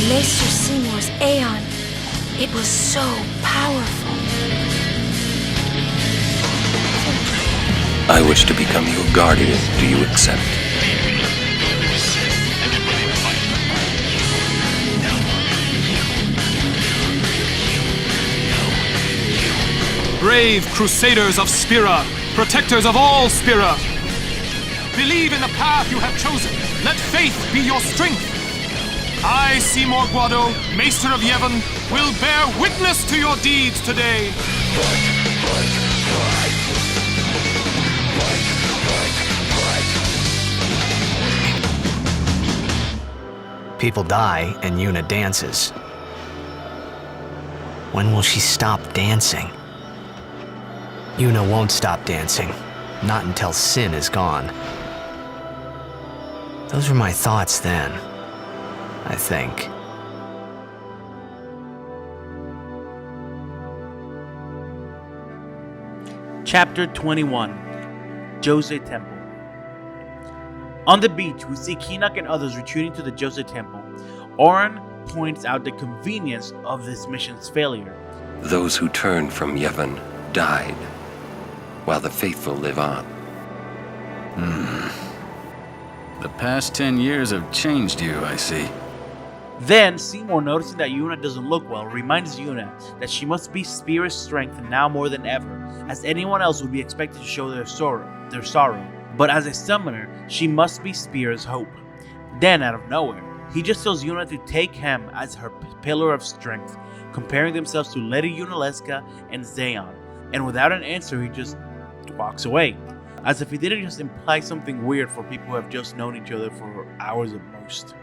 Maester Seymour's Aeon. It was so powerful. I wish to become your guardian. Do you accept? Brave crusaders of Spira, protectors of all Spira. Believe in the path you have chosen. Let faith be your strength. I, Seymour Guado, Maester of Yevon, will bear witness to your deeds today. People die and Yuna dances. When will she stop dancing? Yuna won't stop dancing, not until Sin is gone. Those were my thoughts then, I think. Chapter 21, Jose Temple. On the beach, we see Kinak and others retreating to the Jose Temple. Oren points out the convenience of this mission's failure. Those who turned from Yevon died, while the faithful live on. The past 10 years have changed you, I see. Then, Seymour, noticing that Yuna doesn't look well, reminds Yuna that she must be Spear's strength now more than ever, as anyone else would be expected to show their sorrow. But as a summoner, she must be Spear's hope. Then, out of nowhere, he just tells Yuna to take him as her pillar of strength, comparing themselves to Lady Yunalesca and Zeon. And without an answer, he just walks away, as if he didn't just imply something weird for people who have just known each other for hours at most.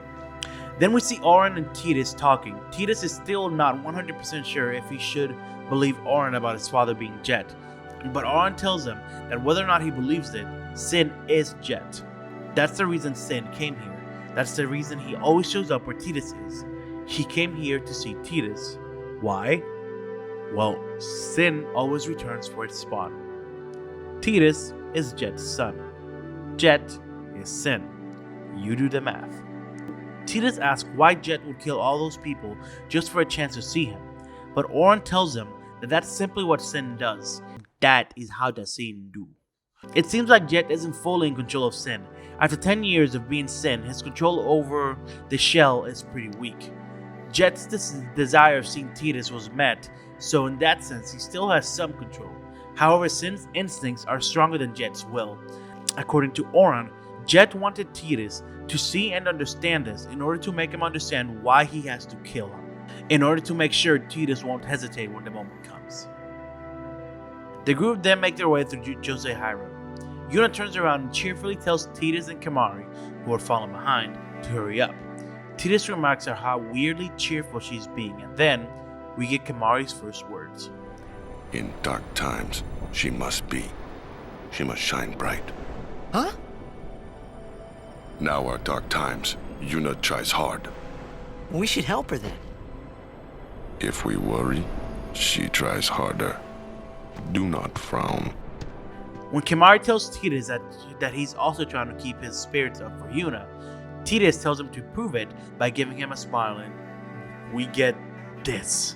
Then we see Oren and Titus talking. Titus is still not 100% sure if he should believe Oren about his father being Jet, but Oren tells him that whether or not he believes it, Sin is Jet. That's the reason Sin came here. That's the reason he always shows up where Titus is. He came here to see Titus. Why? Well, Sin always returns for its spawn. Titus is Jet's son. Jet is Sin. You do the math. Titus asks why Jet would kill all those people just for a chance to see him, but Oren tells him that that's simply what Sin does. That is how the Sin do. It seems like Jet isn't fully in control of Sin. After 10 years of being Sin, his control over the shell is pretty weak. Jet's desire of seeing Titus was met, so in that sense he still has some control. However, Sin's instincts are stronger than Jet's will. According to Oren, Jet wanted Titus to see and understand this in order to make him understand why he has to kill him, in order to make sure Titus won't hesitate when the moment comes. The group then make their way through Jose Hiram. Yuna turns around and cheerfully tells Titus and Kamari, who are falling behind, to hurry up. Titus remarks on how weirdly cheerful she's being, and then we get Kamari's first words. In dark times, she must be. She must shine bright. Huh? Now are dark times. Yuna tries hard. We should help her then. If we worry, she tries harder. Do not frown. When Kamari tells Titus that he's also trying to keep his spirits up for Yuna, Titus tells him to prove it by giving him a smile, and we get this.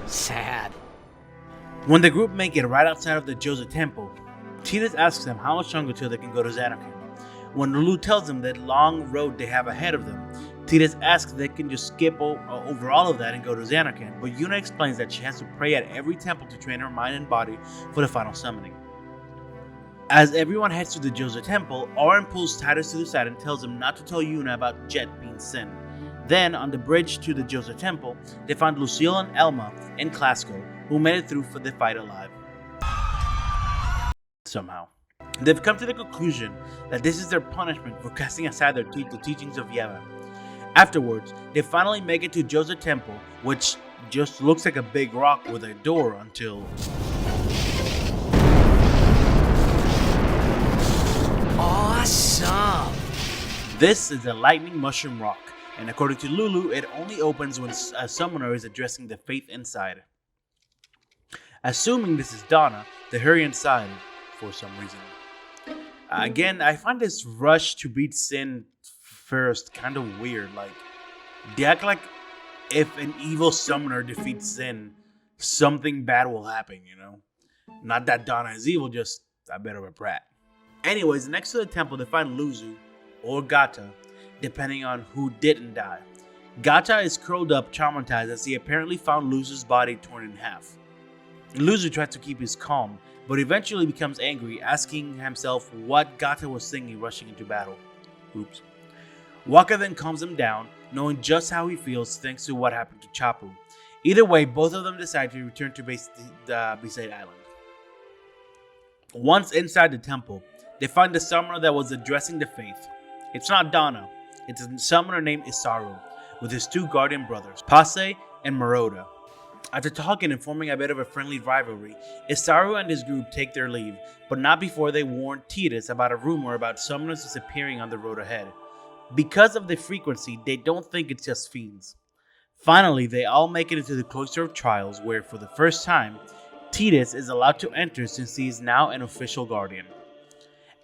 Sad. When the group make it right outside of the Jose Temple, Titus asks them how much longer till they can go to Xanarkand. When Lulu tells them that long road they have ahead of them, Titus asks if they can just skip over all of that and go to Xanarkand, but Yuna explains that she has to pray at every temple to train her mind and body for the final summoning. As everyone heads to the Jose Temple, Oren pulls Titus to the side and tells him not to tell Yuna about Jet being Sin. Then, on the bridge to the Jose Temple, they find Lucille and Elma and Classico, who made it through for the fight alive. Somehow. They've come to the conclusion that this is their punishment for casting aside the teachings of Yevon. Afterwards, they finally make it to Jose Temple, which just looks like a big rock with a door until... Awesome! This is a lightning mushroom rock, and according to Lulu, it only opens when a summoner is addressing the faith inside. Assuming this is Donna, they hurry inside for some reason. Again, I find this rush to beat Sin first kind of weird. Like, they act like if an evil summoner defeats Sin, something bad will happen, you know? Not that Donna is evil, just a bit of a brat. Anyways, next to the temple, they find Luzu, or Gata, depending on who didn't die. Gata is curled up, traumatized, as he apparently found Luzu's body torn in half. Luzu tries to keep his calm, but eventually becomes angry, asking himself what Gata was thinking rushing into battle. Oops. Waka then calms him down, knowing just how he feels thanks to what happened to Chapu. Either way, both of them decide to return to Besaid Island. Once inside the temple, they find the summoner that was addressing the faith. It's not Donna, it's a summoner named Isaru, with his two guardian brothers, Pase and Maroda. After talking and forming a bit of a friendly rivalry, Isaru and his group take their leave, but not before they warn Titus about a rumor about summoners disappearing on the road ahead. Because of the frequency, they don't think it's just fiends. Finally, they all make it into the Cloister of Trials, where for the first time, Titus is allowed to enter since he is now an official guardian.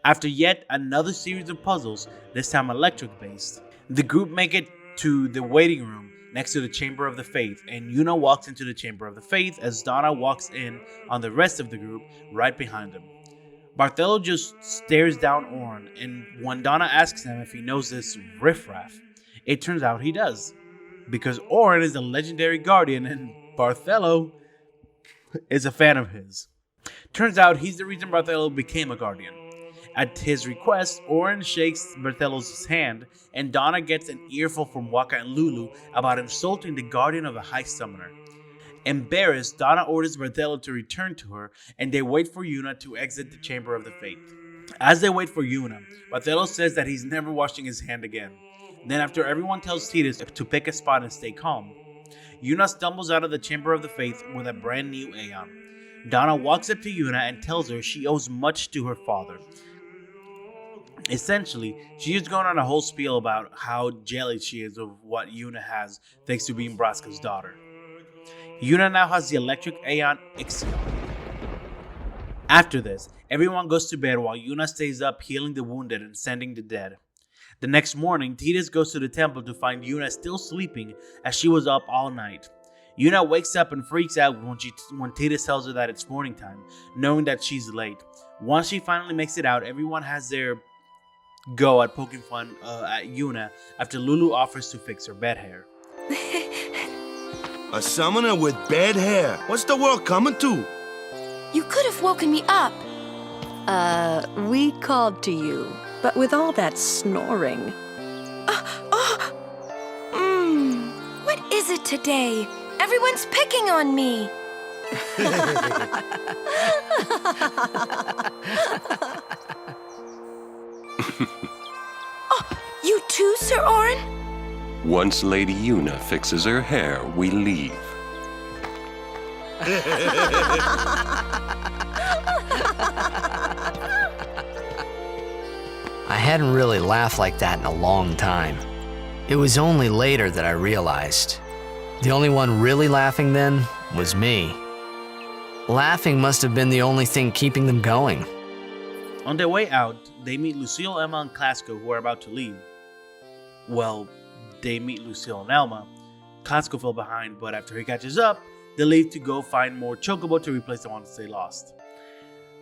After yet another series of puzzles, this time electric based, the group make it to the waiting room next to the Chamber of the Faith, and Yuna walks into the Chamber of the Faith as Donna walks in on the rest of the group right behind them. Barthelo just stares down Orin, and when Donna asks him if he knows this riffraff, it turns out he does, because Orin is a legendary guardian and Barthelo is a fan of his. Turns out he's the reason Barthelo became a guardian. At his request, Orin shakes Barthelo's hand, and Donna gets an earful from Waka and Lulu about insulting the guardian of a high summoner. Embarrassed, Donna orders Barthelo to return to her, and they wait for Yuna to exit the Chamber of the Faith. As they wait for Yuna, Barthelo says that he's never washing his hand again. Then after everyone tells Titus to pick a spot and stay calm, Yuna stumbles out of the Chamber of the Faith with a brand new Aeon. Donna walks up to Yuna and tells her she owes much to her father. Essentially, she is going on a whole spiel about how jealous she is of what Yuna has thanks to being Braska's daughter. Yuna now has the electric Aeon Ixion. After this, everyone goes to bed while Yuna stays up healing the wounded and sending the dead. The next morning, Titus goes to the temple to find Yuna still sleeping as she was up all night. Yuna wakes up and freaks out when Titus tells her that it's morning time, knowing that she's late. Once she finally makes it out, everyone has their go at poking fun at Yuna after Lulu offers to fix her bed hair. A summoner with bad hair. What's the world coming to? You could have woken me up. We called to you, but with all that snoring. What is it today? Everyone's picking on me. You too, Sir Orin? Once Lady Yuna fixes her hair, we leave. I hadn't really laughed like that in a long time. It was only later that I realized. The only one really laughing then was me. Laughing must have been the only thing keeping them going. On their way out, they meet Lucille, Emma, and Classico, who are about to leave. Well, they meet Lucille and Elma. Classico fell behind, but after he catches up, they leave to go find more Chocobo to replace the ones they lost.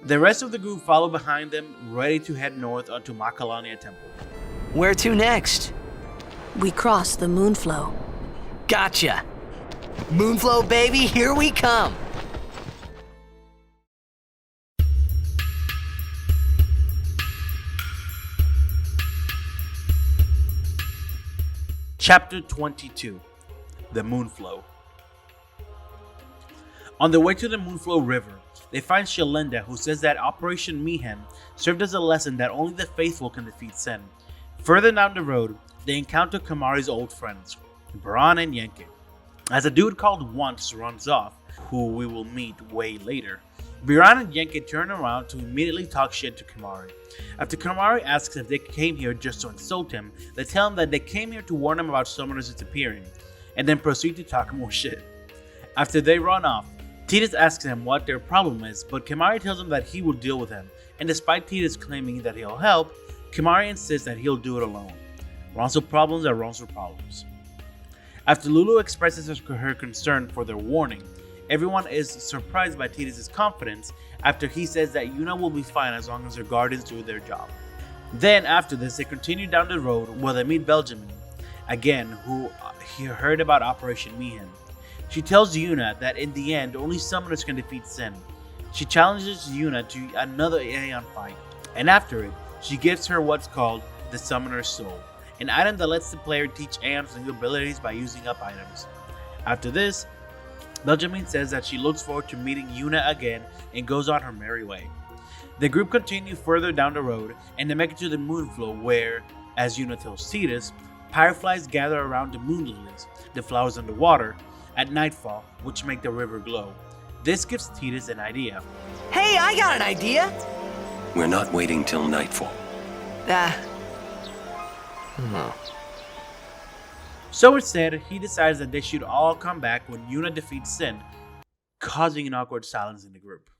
The rest of the group follow behind them, ready to head north onto Makalani Temple. Where to next? We crossed the Moonflow. Gotcha! Moonflow, baby, here we come! Chapter 22, The Moonflow. On the way to the Moonflow River, they find Shalinda, who says that Operation Mihen served as a lesson that only the faithful can defeat sin. Further down the road, they encounter Kamari's old friends, Baran and Yenke. As a dude called Once runs off, who we will meet way later, Biran and Yenke turn around to immediately talk shit to Kamari. After Kamari asks if they came here just to insult him, they tell him that they came here to warn him about summoners disappearing, and then proceed to talk more shit. After they run off, Titus asks him what their problem is, but Kimahri tells him that he will deal with him, and despite Titus claiming that he'll help, Kimahri insists that he'll do it alone. Ronsel problems are Ronsel problems. After Lulu expresses her concern for their warning, everyone is surprised by Titus' confidence after he says that Yuna will be fine as long as her guardians do their job. Then after this, they continue down the road where they meet Benjamin, again, who he heard about Operation Mayhem. She tells Yuna that in the end, only summoners can defeat Sin. She challenges Yuna to another Aeon fight, and after it, she gives her what's called the Summoner's Soul, an item that lets the player teach Aeons new abilities by using up items. After this, Benjamin says that she looks forward to meeting Yuna again and goes on her merry way. The group continue further down the road and they make it to the Moonflow where, as Yuna tells Titus, fireflies gather around the moon lilies, the flowers underwater, at nightfall, which make the river glow. This gives Titus an idea. Hey, I got an idea! We're not waiting till nightfall. So instead, he decides that they should all come back when Yuna defeats Sin, causing an awkward silence in the group.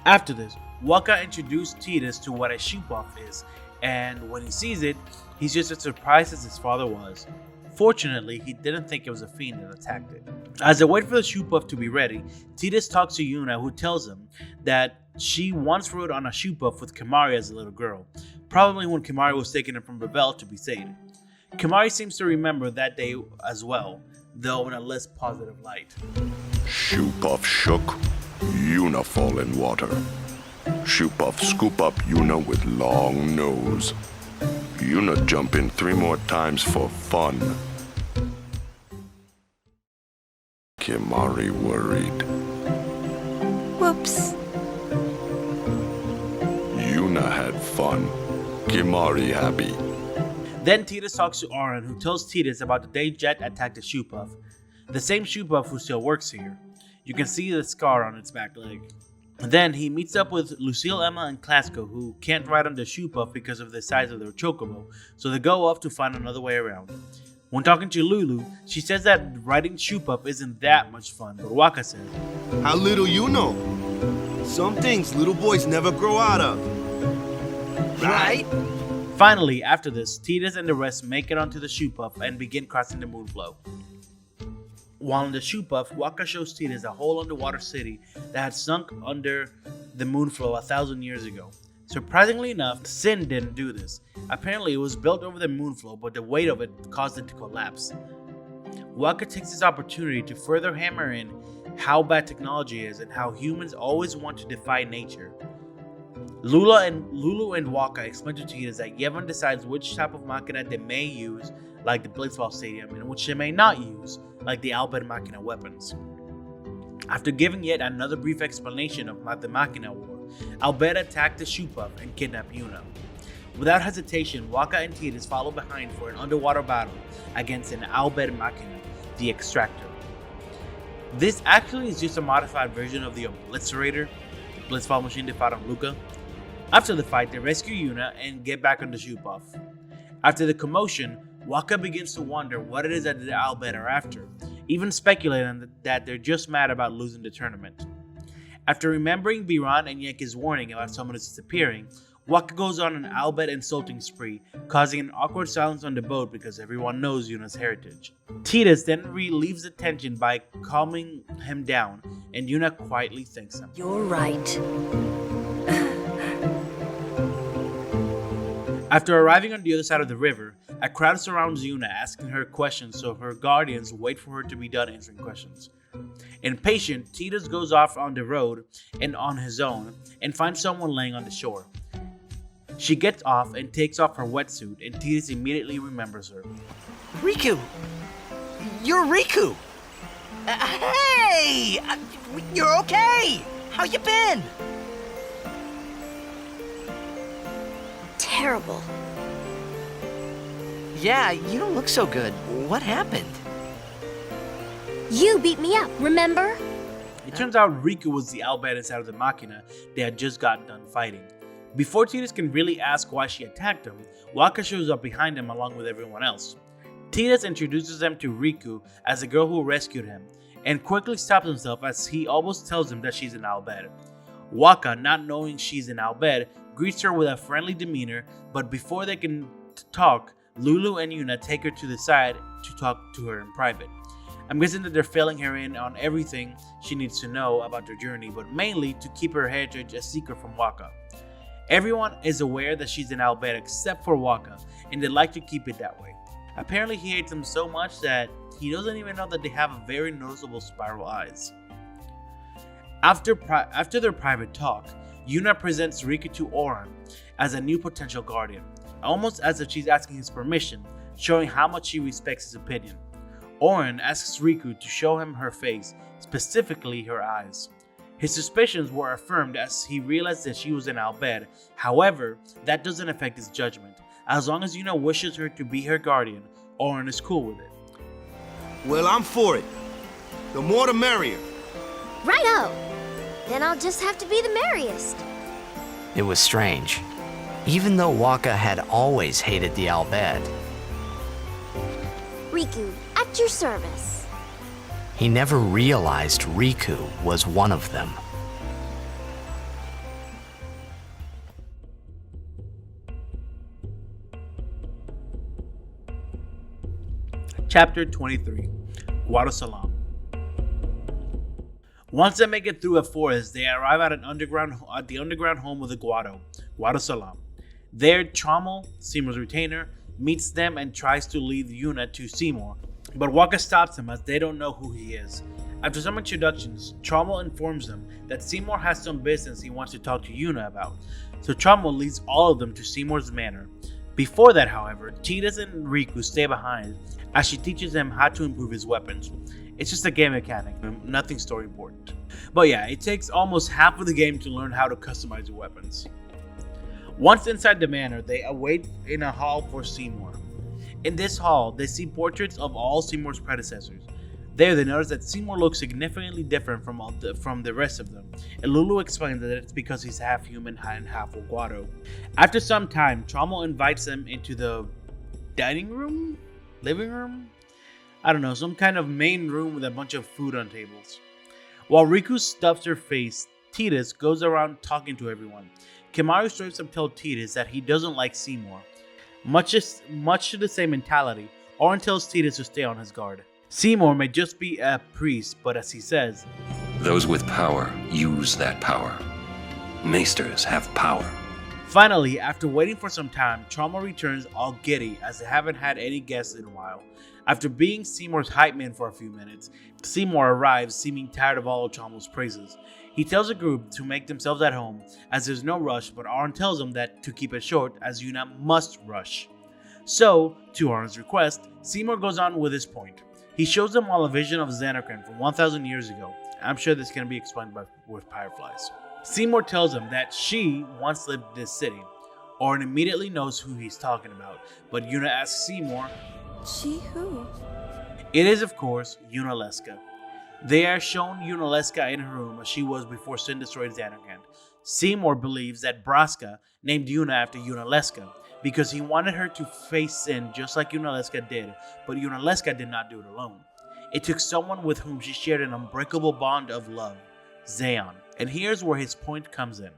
After this, Waka introduced Titus to what a shoot-off is, and when he sees it, he's just as surprised as his father was. Fortunately, he didn't think it was a fiend that attacked it. As they wait for the shoot-buff to be ready, Titus talks to Yuna, who tells him that she once rode on a shoot-buff with Kimahri as a little girl, probably when Kimahri was taking her from Revel to be saved. Kimahri seems to remember that day as well, though in a less positive light. Shoop-Puff shook, Yuna fall in water. Shoop-Puff scoop up Yuna with long nose. Yuna jump in 3 more times for fun. Kimahri worried. Whoops. Yuna had fun. Kimahri happy. Then Titus talks to Auron, who tells Titus about the day Jet attacked the shoot-buff, the same shoot-buff who still works here. You can see the scar on its back leg. Then he meets up with Lucille, Emma, and Classico, who can't ride on the shoot-buff because of the size of their chocobo, so they go off to find another way around. When talking to Lulu, she says that riding shoot-buff isn't that much fun, but Waka says, How little you know. Some things little boys never grow out of. Right? Finally, after this, Titus and the rest make it onto the shoot-buff and begin crossing the Moonflow. While in the shoot-buff, Waka shows Titus a whole underwater city that had sunk under the Moonflow 1,000 years ago. Surprisingly enough, Sin didn't do this. Apparently it was built over the Moonflow, but the weight of it caused it to collapse. Waka takes this opportunity to further hammer in how bad technology is and how humans always want to defy nature. Lulu and Waka explain to Titus that Yevon decides which type of machina they may use, like the Blitzball Stadium, and which they may not use, like the Albed Machina weapons. After giving yet another brief explanation of the Machina War, Albed attacked the shoot-buff and kidnapped Yuna. Without hesitation, Waka and Titus follow behind for an underwater battle against an Albed Machina, the Extractor. This actually is just a modified version of the Obliterator, the Blitzball machine they fought on Luca. After the fight, they rescue Yuna and get back on the shoot-buff. After the commotion, Waka begins to wonder what it is that the Albed are after, even speculating that they're just mad about losing the tournament. After remembering Biran and Yenke's warning about summoners disappearing, Waka goes on an Albed insulting spree, causing an awkward silence on the boat because everyone knows Yuna's heritage. Titus then relieves the tension by calming him down, and Yuna quietly thanks him. You're right. After arriving on the other side of the river, a crowd surrounds Yuna asking her questions, so her guardians wait for her to be done answering questions. Impatient, Titus goes off on the road and on his own and finds someone laying on the shore. She gets off and takes off her wetsuit, and Titus immediately remembers her. Riku! You're Riku! Hey! You're okay! How you been? Terrible. Yeah, you don't look so good. What happened? You beat me up, remember? It turns out Riku was the Albed inside of the Machina they had just gotten done fighting. Before Titus can really ask why she attacked him, Waka shows up behind him along with everyone else. Titus introduces them to Riku as the girl who rescued him, and quickly stops himself as he almost tells him that she's an Albed. Waka, not knowing she's an Albed, greets her with a friendly demeanor, but before they can talk, Lulu and Yuna take her to the side to talk to her in private. I'm guessing that they're filling her in on everything she needs to know about her journey, but mainly to keep her heritage a secret from Waka. Everyone is aware that she's an Albed except for Waka, and they like to keep it that way. Apparently he hates them so much that he doesn't even know that they have very noticeable spiral eyes. After their private talk, Yuna presents Riku to Oren as a new potential guardian, almost as if she's asking his permission, showing how much she respects his opinion. Oren asks Riku to show him her face, specifically her eyes. His suspicions were affirmed as he realized that she was an Albed. However, that doesn't affect his judgment. As long as Yuna wishes her to be her guardian, Oren is cool with it. Well, I'm for it. The more the merrier. Righto! Then I'll just have to be the merriest. It was strange. Even though Waka had always hated the Albed, Riku, at your service. he never realized Riku was one of them. Chapter 23, Guadalupe. Once they make it through a forest, they arrive at the underground home of the Guadalupe. There, Trommel, Seymour's retainer, meets them and tries to lead Yuna to Seymour, but Waka stops him as they don't know who he is. After some introductions, Trommel informs them that Seymour has some business he wants to talk to Yuna about, so Trommel leads all of them to Seymour's manor. Before that, however, Titus and Riku stay behind as she teaches him how to improve his weapons. It's just a game mechanic, nothing story important. But yeah, it takes almost half of the game to learn how to customize your weapons. Once inside the manor, they await in a hall for Seymour. In this hall, they see portraits of all Seymour's predecessors. There, they notice that Seymour looks significantly different from the rest of them, and Lulu explains that it's because he's half human and half Guado. After some time, Trommel invites them into the dining room? Living room? I don't know, some kind of main room with a bunch of food on tables. While Riku stuffs her face, Titus goes around talking to everyone. Kimaru straight up tells Titus that he doesn't like Seymour. Much to the same mentality, Oren tells Titus to stay on his guard. Seymour may just be a priest, but as he says, Those with power use that power. Maesters have power. Finally, after waiting for some time, Trommel returns all giddy as they haven't had any guests in a while. After being Seymour's hype man for a few minutes, Seymour arrives seeming tired of all of Trommel's praises. He tells the group to make themselves at home as there's no rush, but Oren tells him that to keep it short as Yuna must rush. So, to Oren's request, Seymour goes on with his point. He shows them all a vision of Xanarkand from 1,000 years ago. I'm sure this can be explained with fireflies. Seymour tells him that she once lived in this city. Oren immediately knows who he's talking about, but Yuna asks Seymour, She who? It is, of course, Yunalesca. They are shown Yunalesca in her room as she was before Sin destroyed Xanarkand. Seymour believes that Braska named Yuna after Yunalesca because he wanted her to face Sin just like Yunalesca did, but Yunalesca did not do it alone. It took someone with whom she shared an unbreakable bond of love, Zayon. And here's where his point comes in.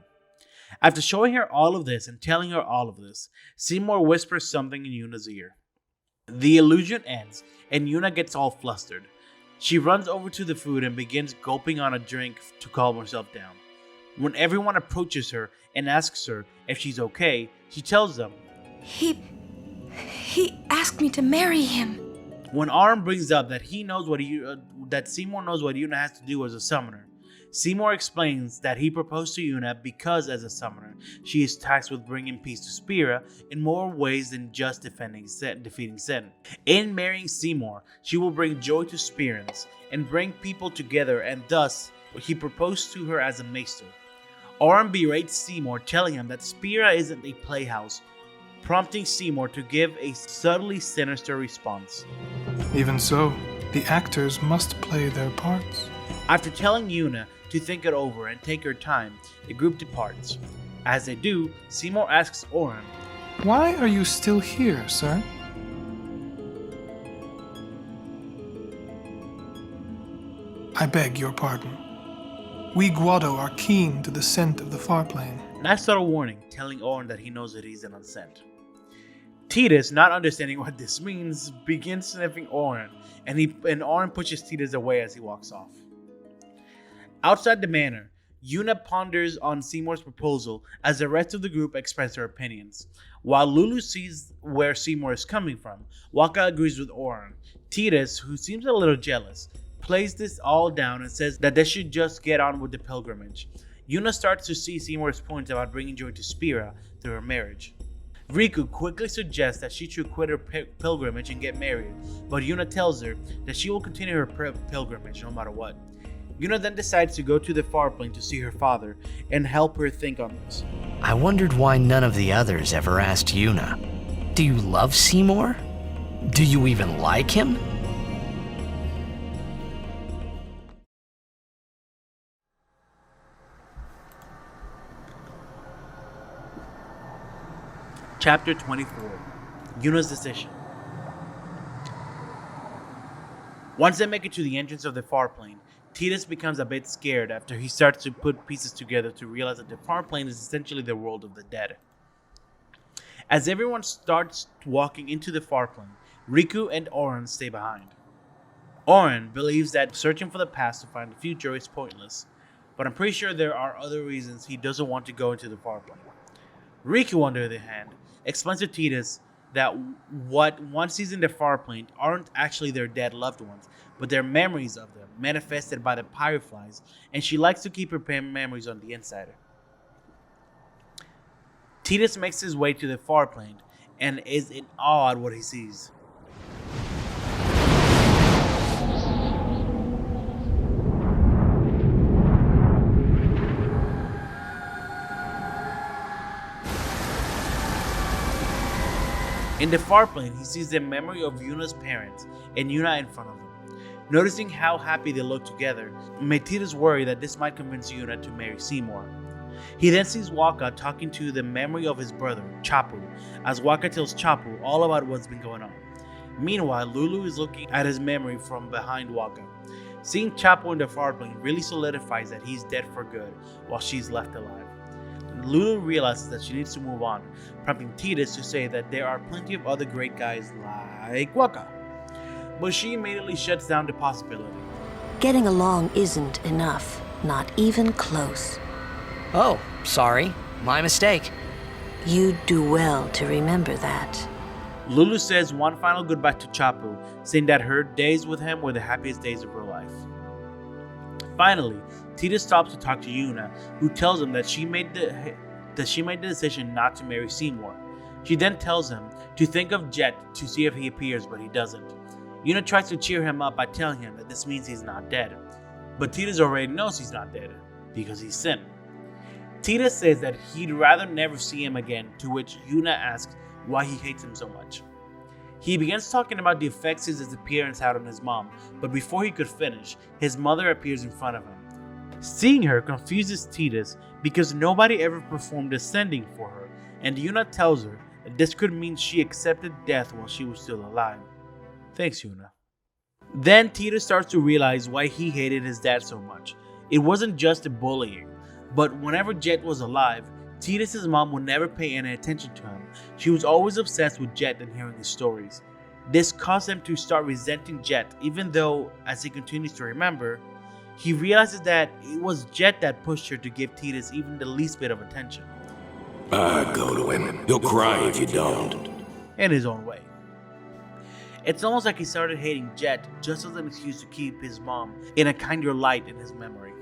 After showing her all of this and telling her all of this, Seymour whispers something in Yuna's ear. The illusion ends, and Yuna gets all flustered. She runs over to the food and begins gulping on a drink to calm herself down. When everyone approaches her and asks her if she's okay, she tells them, He asked me to marry him. When Oren brings up that that Seymour knows what Yuna has to do as a summoner, Seymour explains that he proposed to Yuna because as a summoner, she is tasked with bringing peace to Spira in more ways than just defeating Sin. In marrying Seymour, she will bring joy to Spirans and bring people together, and thus he proposed to her as a maester. Oren berates Seymour, telling him that Spira isn't a playhouse, prompting Seymour to give a subtly sinister response. Even so, the actors must play their parts. After telling Yuna to think it over and take her time, the group departs. As they do, Seymour asks Oren, Why are you still here, sir? I beg your pardon. We Guado are keen to the scent of the far plane. Nice subtle warning, telling Orin that he knows that he's an unsent. Titus, not understanding what this means, begins sniffing Orin, and Orin pushes Titus away as he walks off. Outside the manor, Yuna ponders on Seymour's proposal as the rest of the group express their opinions. While Lulu sees where Seymour is coming from, Waka agrees with Orin. Titus, who seems a little jealous, plays this all down and says that they should just get on with the pilgrimage. Yuna starts to see Seymour's points about bringing joy to Spira through her marriage. Riku quickly suggests that she should quit her pilgrimage and get married, but Yuna tells her that she will continue her pilgrimage no matter what. Yuna then decides to go to the far plane to see her father and help her think on this. I wondered why none of the others ever asked Yuna. Do you love Seymour? Do you even like him? Chapter 24. Yuna's decision. Once they make it to the entrance of the far plane, Titus becomes a bit scared after he starts to put pieces together to realize that the far plane is essentially the world of the dead. As everyone starts walking into the far plane, Riku and Orin stay behind. Orin believes that searching for the past to find the future is pointless, but I'm pretty sure there are other reasons he doesn't want to go into the far plane. Riku, on the other hand, explains to Titus that what one sees in the far plane aren't actually their dead loved ones, but their memories of them, manifested by the Pyreflies, and she likes to keep her memories on the inside. Titus makes his way to the far plane and is in awe at what he sees. In the far plane, he sees the memory of Yuna's parents and Yuna in front of him. Noticing how happy they look together, made Titus worry that this might convince Yuna to marry Seymour. He then sees Waka talking to the memory of his brother, Chapu, as Waka tells Chapu all about what's been going on. Meanwhile, Lulu is looking at his memory from behind Waka. Seeing Chapu in the far plane really solidifies that he's dead for good, while she's left alive. Lulu realizes that she needs to move on, prompting Titus to say that there are plenty of other great guys like Waka. But she immediately shuts down the possibility. Getting along isn't enough, not even close. Oh, sorry. My mistake. You'd do well to remember that. Lulu says one final goodbye to Chapu, saying that her days with him were the happiest days of her life. Finally, Titus stops to talk to Yuna, who tells him that she made the decision not to marry Seymour. She then tells him to think of Jet to see if he appears, but he doesn't. Yuna tries to cheer him up by telling him that this means he's not dead, but Titus already knows he's not dead, because he's Sin. Titus says that he'd rather never see him again, to which Yuna asks why he hates him so much. He begins talking about the effects his disappearance had on his mom, but before he could finish, his mother appears in front of him. Seeing her confuses Titus because nobody ever performed ascending for her, and Yuna tells her that this could mean she accepted death while she was still alive. Thanks, Yuna. Then Titus starts to realize why he hated his dad so much. It wasn't just the bullying, but whenever Jet was alive, Titus's mom would never pay any attention to him. She was always obsessed with Jet and hearing his stories. This caused him to start resenting Jet, even though, as he continues to remember, he realizes that it was Jet that pushed her to give Titus even the least bit of attention. Go to him. He'll cry if you don't. In his own way. It's almost like he started hating Jet just as an excuse to keep his mom in a kinder light in his memory.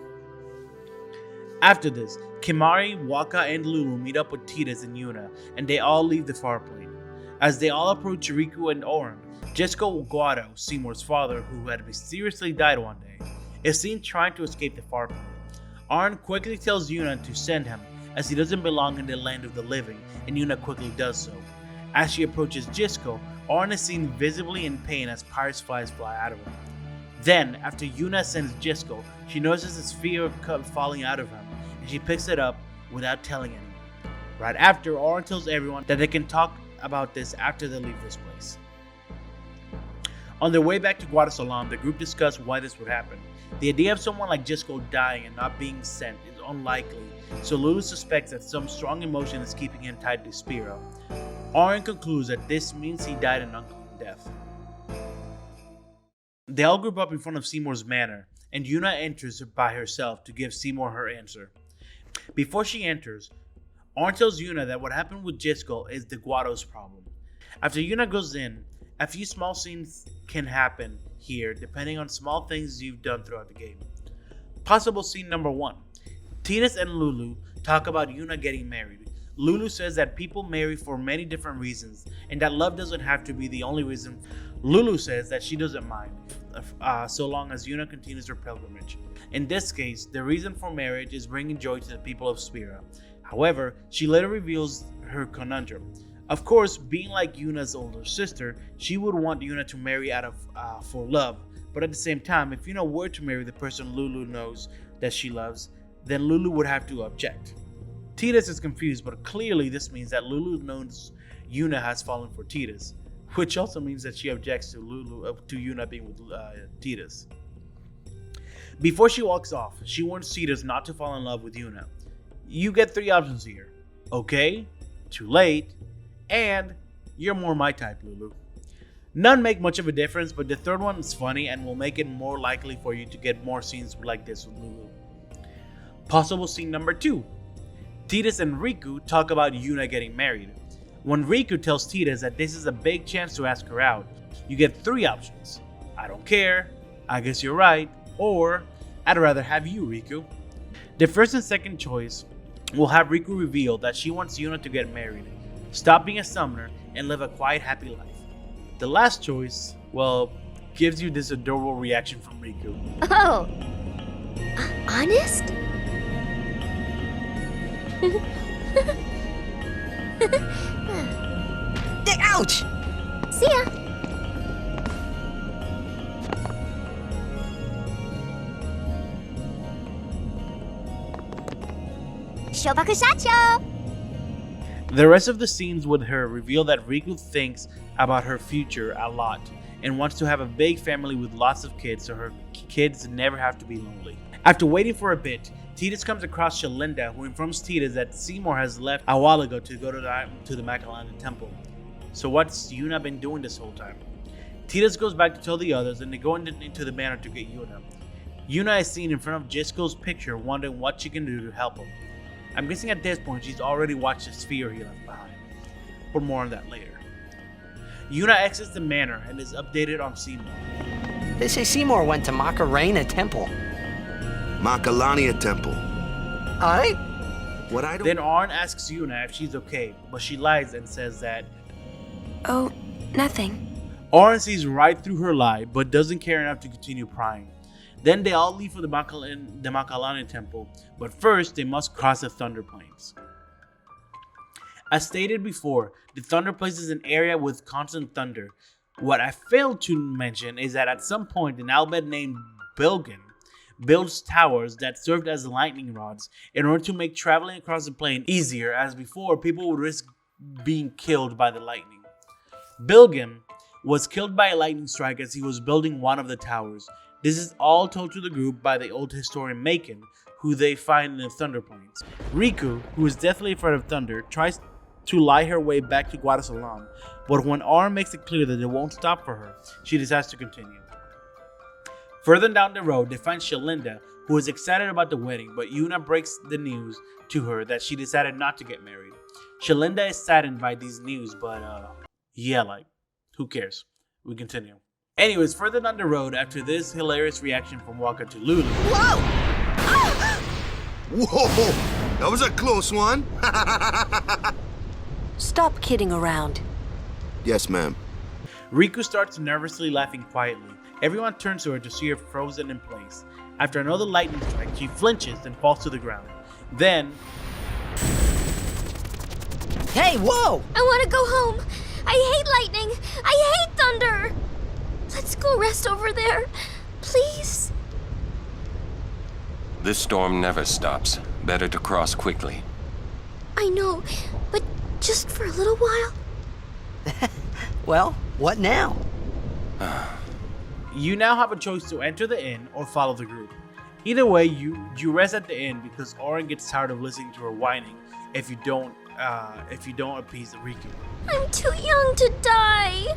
After this, Kimari, Waka, and Lulu meet up with Titus and Yuna, and they all leave the far plane. As they all approach Riku and Orin, Jesco Guado, Seymour's father, who had mysteriously died one day, is seen trying to escape the far plane. Orin quickly tells Yuna to send him, as he doesn't belong in the land of the living, and Yuna quickly does so. As she approaches Jesco, Orin is seen visibly in pain as Pyreflies fly out of him. Then, after Yuna sends Jesco, she notices a sphere falling out of him, and she picks it up without telling anyone. Right after, Orin tells everyone that they can talk about this after they leave this place. On their way back to Guadalupe, the group discussed why this would happen. The idea of someone like Jisco dying and not being sent is unlikely, so Lulu suspects that some strong emotion is keeping him tied to Spira. Aaron concludes that this means he died an unclean death. They all group up in front of Seymour's manor, and Yuna enters by herself to give Seymour her answer. Before she enters, Aaron tells Yuna that what happened with Jisco is the Guado's problem. After Yuna goes in, a few small scenes can happen here depending on small things you've done throughout the game. Possible scene number 1. Titus and Lulu talk about Yuna getting married. Lulu says that people marry for many different reasons and that love doesn't have to be the only reason. Lulu says that she doesn't mind so long as Yuna continues her pilgrimage. In this case, the reason for marriage is bringing joy to the people of Spira. However, she later reveals her conundrum. Of course, being like Yuna's older sister, she would want Yuna to marry out of for love. But at the same time, if Yuna were to marry the person Lulu knows that she loves, then Lulu would have to object. Titus is confused, but clearly this means that Lulu knows Yuna has fallen for Titus, which also means that she objects to Yuna being with Titus. Before she walks off, she warns Titus not to fall in love with Yuna. You get 3 options here: okay, too late, and you're more my type, Lulu. None make much of a difference, but the third one is funny and will make it more likely for you to get more scenes like this with Lulu. Possible scene number 2. Titus and Riku talk about Yuna getting married. When Riku tells Titus that this is a big chance to ask her out, you get 3 options: I don't care, I guess you're right, or I'd rather have you, Riku. The first and second choice will have Riku reveal that she wants Yuna to get married, stop being a summoner, and live a quiet, happy life. The last choice, well, gives you this adorable reaction from Riku. Oh, honest? Ouch! See ya. Shobaku Shacho! The rest of the scenes with her reveal that Riku thinks about her future a lot and wants to have a big family with lots of kids so her kids never have to be lonely. After waiting for a bit, Titus comes across Shalinda, who informs Titus that Seymour has left a while ago to go to the Makalani temple. So what's Yuna been doing this whole time? Titus goes back to tell the others and they go into the manor to get Yuna. Yuna is seen in front of Jisco's picture wondering what she can do to help him. I'm guessing at this point she's already watched the sphere he left behind. But more on that later. Yuna exits the manor and is updated on Seymour. They say Seymour went to Macarena Temple. Makalani Temple. Alright. What I don't... Then Arn asks Yuna if she's okay, but she lies and says that... Oh, nothing. Arn sees right through her lie, but doesn't care enough to continue prying. Then they all leave for the Makalani temple, but first they must cross the Thunder Plains. As stated before, the Thunder Plains is an area with constant thunder. What I failed to mention is that at some point an Albed named Bilgin builds towers that served as lightning rods in order to make traveling across the plain easier, as before people would risk being killed by the lightning. Bilgin was killed by a lightning strike as he was building one of the towers. This is all told to the group by the old historian Macon, who they find in the Thunder Plains. Riku, who is deathly afraid of thunder, tries to lie her way back to Guadalupe, but when Arn makes it clear that it won't stop for her, she decides to continue. Further down the road, they find Shalinda, who is excited about the wedding, but Yuna breaks the news to her that she decided not to get married. Shalinda is saddened by these news, but yeah, like, who cares? We continue. Anyways, further down the road, after this hilarious reaction from Waka to Lulu... Whoa! Whoa! That was a close one. Stop kidding around. Yes, ma'am. Riku starts nervously laughing quietly. Everyone turns to her to see her frozen in place. After another lightning strike, she flinches and falls to the ground. Then... Hey, whoa! I want to go home. I hate lightning. I hate thunder. Let's go rest over there. Please. This storm never stops. Better to cross quickly. I know, but just for a little while. Well, what now? You now have a choice to enter the inn or follow the group. Either way, you rest at the inn because Oren gets tired of listening to her whining if you don't appease Riku. I'm too young to die.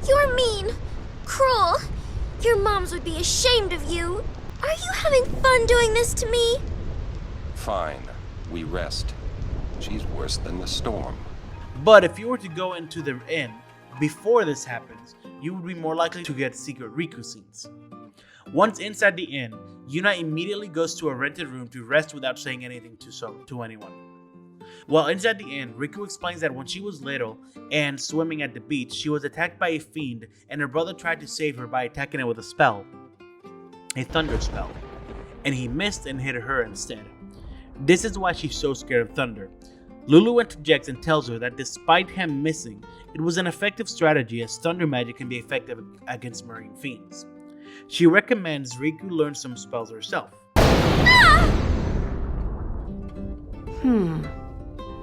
You're mean, cruel. Your moms would be ashamed of you. Are you having fun doing this to me? Fine. We rest. She's worse than the storm. But if you were to go into the inn before this happens, you would be more likely to get secret Riku scenes. Once inside the inn, Yuna immediately goes to a rented room to rest without saying anything to anyone. While inside the inn, Riku explains that when she was little and swimming at the beach, she was attacked by a fiend and her brother tried to save her by attacking it with a spell, a thunder spell, and he missed and hit her instead. This is why she's so scared of thunder. Lulu interjects and tells her that despite him missing, it was an effective strategy as thunder magic can be effective against marine fiends. She recommends Riku learn some spells herself.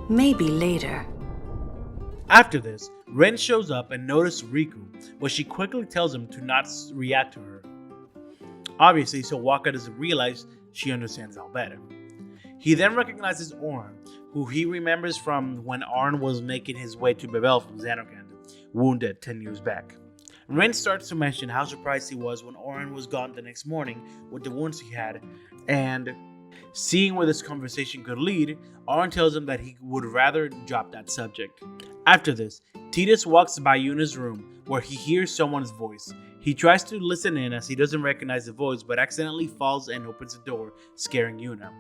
Maybe later. After this, Ren shows up and notices Riku, but she quickly tells him to not react to her. Obviously, so Wakka doesn't realize she understands Albed. He then recognizes Oren, who he remembers from when Arn was making his way to Babel from Xanarkand, wounded 10 years back. Ren starts to mention how surprised he was when Oren was gone the next morning with the wounds he had, and seeing where this conversation could lead, Arn tells him that he would rather drop that subject. After this, Titus walks by Yuna's room where he hears someone's voice. He tries to listen in as he doesn't recognize the voice but accidentally falls and opens the door, scaring Yuna.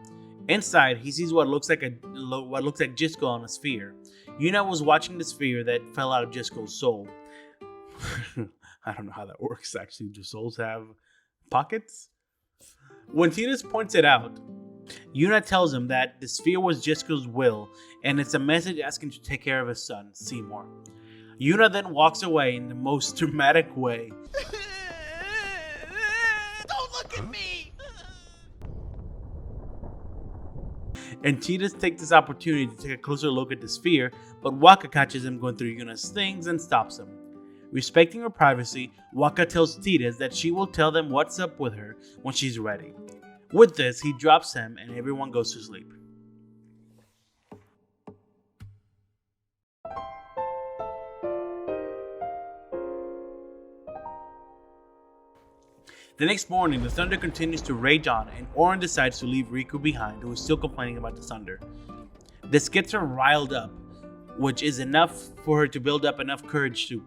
Inside, he sees what looks like Jiskel on a sphere. Yuna was watching the sphere that fell out of Jiskel's soul. I don't know how that works actually. Do souls have pockets? When Titus points it out, Yuna tells him that the sphere was Jiskel's will and it's a message asking to take care of his son, Seymour. Yuna then walks away in the most dramatic way. Don't look at me! And Titus takes this opportunity to take a closer look at the sphere, but Wakka catches him going through Yuna's things and stops him. Respecting her privacy, Wakka tells Titus that she will tell them what's up with her when she's ready. With this, he drops him and everyone goes to sleep. The next morning, the thunder continues to rage on and Oren decides to leave Riku behind, who is still complaining about the thunder. This gets her riled up, which is enough for her to build up enough courage to...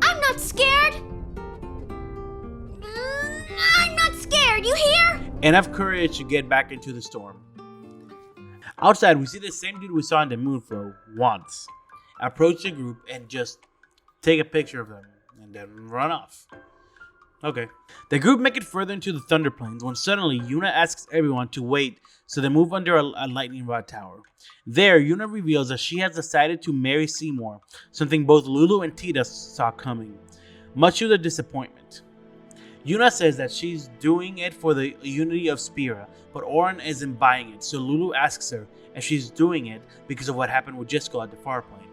I'm not scared! I'm not scared, you hear? enough courage to get back into the storm. Outside, we see the same dude we saw in the Moonflow once approach the group and just take a picture of them and then run off. Okay. The group make it further into the Thunder Plains when suddenly Yuna asks everyone to wait so they move under a lightning rod tower. There, Yuna reveals that she has decided to marry Seymour, something both Lulu and Titus saw coming, much to their disappointment. Yuna says that she's doing it for the unity of Spira, but Oren isn't buying it, so Lulu asks her if she's doing it because of what happened with Jiskel at the far plane.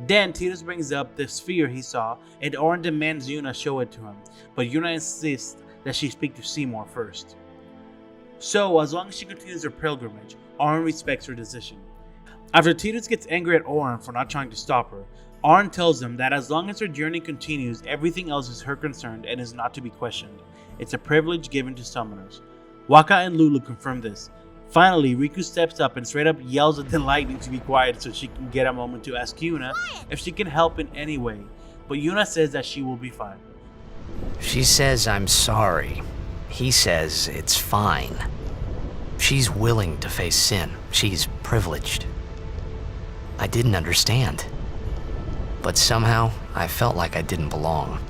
Then Titus brings up the sphere he saw, and Oren demands Yuna show it to him, but Yuna insists that she speak to Seymour first. So, as long as she continues her pilgrimage, Oren respects her decision. After Titus gets angry at Oren for not trying to stop her, Oren tells him that as long as her journey continues, everything else is her concern and is not to be questioned. It's a privilege given to summoners. Wakka and Lulu confirm this. Finally, Riku steps up and straight up yells at the lightning to be quiet so she can get a moment to ask Yuna if she can help in any way, but Yuna says that she will be fine. She says I'm sorry. He says it's fine. She's willing to face sin. She's privileged. I didn't understand. But somehow, I felt like I didn't belong.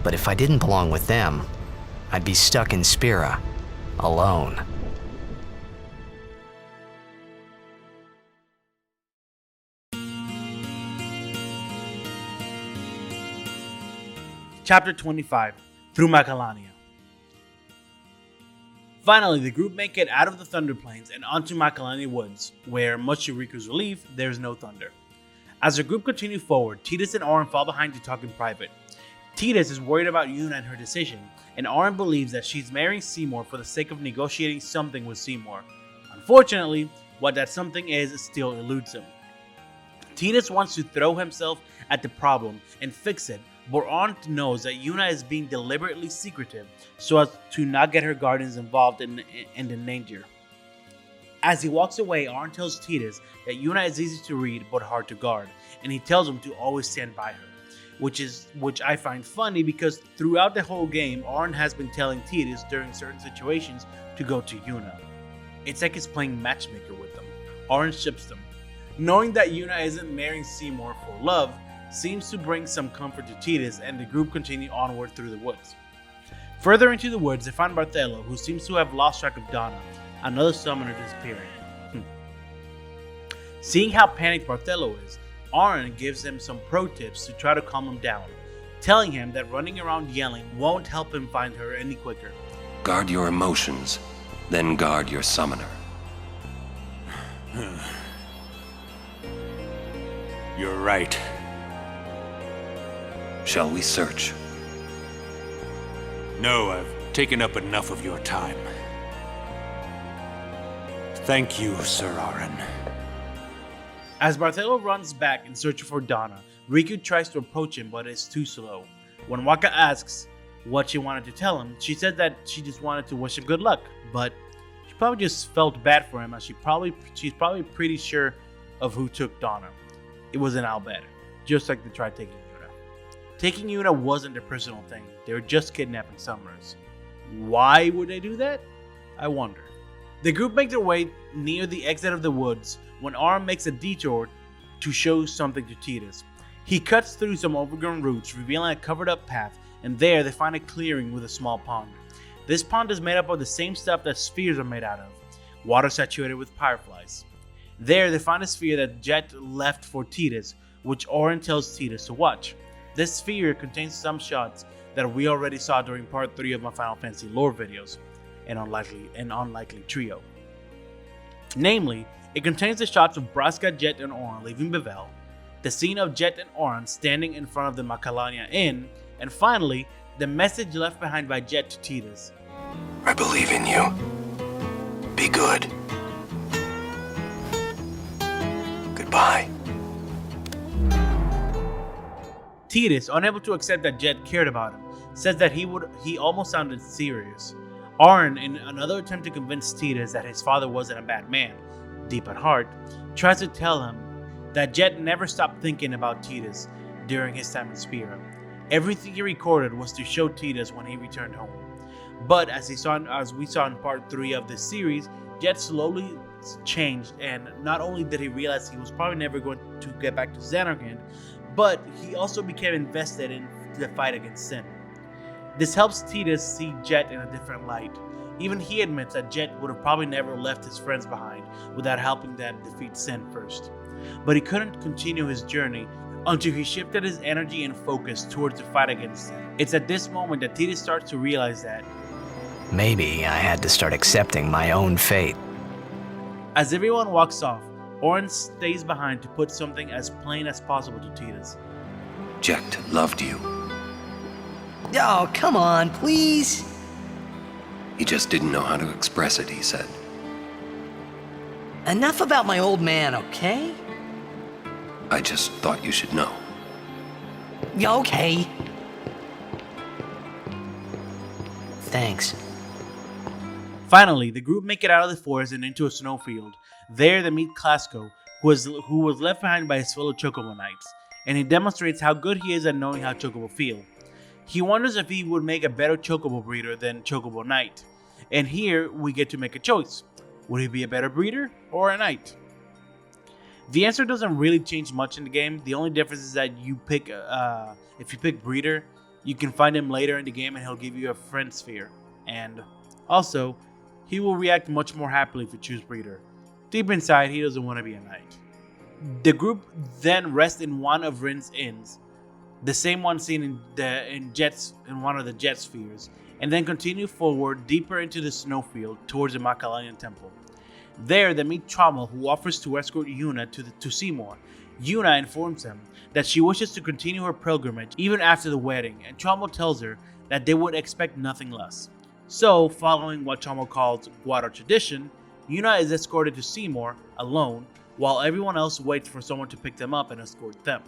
But if I didn't belong with them, I'd be stuck in Spira, alone. Chapter 25, Through Makalani. Finally, the group make it out of the Thunder Plains and onto Makalani Woods, where, much to Riku's relief, there's no thunder. As the group continue forward, Titus and Oren fall behind to talk in private. Titus is worried about Yuna and her decision, and Oren believes that she's marrying Seymour for the sake of negotiating something with Seymour. Unfortunately, what that something is still eludes him. Titus wants to throw himself at the problem and fix it, but Oren knows that Yuna is being deliberately secretive so as to not get her guardians involved in danger. As he walks away, Oren tells Titus that Yuna is easy to read but hard to guard, and he tells him to always stand by her, which I find funny because throughout the whole game, Oren has been telling Titus during certain situations to go to Yuna. It's like he's playing matchmaker with them. Oren ships them. Knowing that Yuna isn't marrying Seymour for love seems to bring some comfort to Titus, and the group continue onward through the woods. Further into the woods, they find Barthelo, who seems to have lost track of Donna, another summoner disappearing. Seeing how panicked Barthelo is, Oren gives him some pro tips to try to calm him down, telling him that running around yelling won't help him find her any quicker. Guard your emotions, then guard your summoner. You're right. Shall we search? No, I've taken up enough of your time. Thank you, Sir Oren. As Barthelo runs back in search for Donna, Riku tries to approach him but is too slow. When Waka asks what she wanted to tell him, she said that she just wanted to wish him good luck, but she probably just felt bad for him as she's probably pretty sure of who took Donna. It was an Albed, just like they tried taking Yuna. Taking Yuna wasn't their personal thing, they were just kidnapping summoners. Why would they do that? I wonder. The group make their way near the exit of the woods when Oren makes a detour to show something to Titus. He cuts through some overgrown roots, revealing a covered up path, and there they find a clearing with a small pond. This pond is made up of the same stuff that spheres are made out of, water saturated with fireflies. There they find a sphere that Jet left for Titus, which Oren tells Titus to watch. This sphere contains some shots that we already saw during part 3 of my Final Fantasy lore videos, an unlikely trio. Namely, it contains the shots of Braska, Jet, and Oren leaving Bevel, the scene of Jet and Oren standing in front of the Makalani Inn, and finally, the message left behind by Jet to Titus. I believe in you. Be good. Goodbye. Titus, unable to accept that Jet cared about him, says that he almost sounded serious. Oren, in another attempt to convince Titus that his father wasn't a bad man, deep at heart, tries to tell him that Jet never stopped thinking about Titus during his time in Spira. Everything he recorded was to show Titus when he returned home. But as we saw in part 3 of this series, Jet slowly changed, and not only did he realize he was probably never going to get back to Xanarkand, but he also became invested in the fight against Sin. This helps Titus see Jet in a different light. Even he admits that Jet would have probably never left his friends behind without helping them defeat Sin first. But he couldn't continue his journey until he shifted his energy and focus towards the fight against Sin. It's at this moment that Titus starts to realize that maybe I had to start accepting my own fate. As everyone walks off, Oren stays behind to put something as plain as possible to Titus. Jet loved you. Oh, come on, please. He just didn't know how to express it, he said. Enough about my old man, okay? I just thought you should know. Yeah, okay. Thanks. Finally, the group make it out of the forest and into a snowfield. There they meet Classico, who was left behind by his fellow Chocobo Knights, and he demonstrates how good he is at knowing how Chocobo feel. He wonders if he would make a better Chocobo breeder than Chocobo Knight, and here we get to make a choice. Would he be a better breeder or a knight? The answer doesn't really change much in the game. The only difference is that if you pick breeder, you can find him later in the game and he'll give you a friend sphere. And also, he will react much more happily if you choose breeder. Deep inside, he doesn't want to be a knight. The group then rests in one of Rin's inns, the same one seen in one of the jet spheres, and then continue forward deeper into the snowfield towards the Makalani temple. There they meet Trammel, who offers to escort Yuna to Seymour. Yuna informs him that she wishes to continue her pilgrimage even after the wedding, and Chomo tells her that they would expect nothing less. So, following what Chomo calls Guado tradition, Yuna is escorted to Seymour alone, while everyone else waits for someone to pick them up and escort them.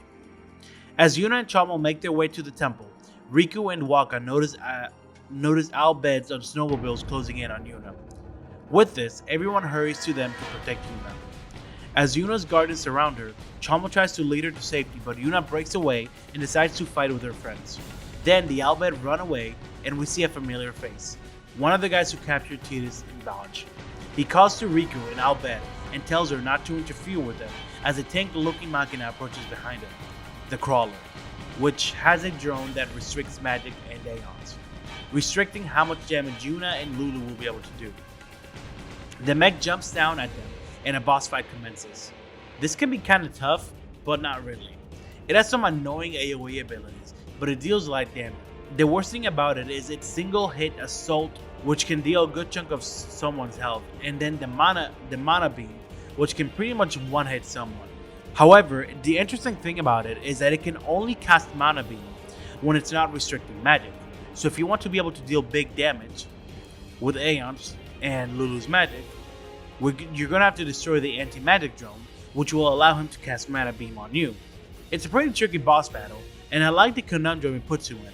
As Yuna and Chomo make their way to the temple, Riku and Waka notice Albeds on snowmobiles closing in on Yuna. With this, everyone hurries to them to protect Yuna. As Yuna's guardians surround her, Chomo tries to lead her to safety, but Yuna breaks away and decides to fight with her friends. Then the Albed run away, and we see a familiar face, one of the guys who captured Titus in Dodge. He calls to Riku and Albed and tells her not to interfere with them as a tank-looking machina approaches behind him, the Crawler, which has a drone that restricts magic and aeons, restricting how much damage Yuna and Lulu will be able to do. The mech jumps down at them and a boss fight commences. This can be kinda tough, but not really. It has some annoying AoE abilities, but it deals light damage. The worst thing about it is its single hit assault, which can deal a good chunk of someone's health, and then the mana beam, which can pretty much one hit someone. However, the interesting thing about it is that it can only cast mana beam when it's not restricting magic. So if you want to be able to deal big damage with Aeon's and Lulu's magic, you're gonna have to destroy the anti-magic drone, which will allow him to cast mana beam on you. It's a pretty tricky boss battle, and I like the conundrum it puts you in.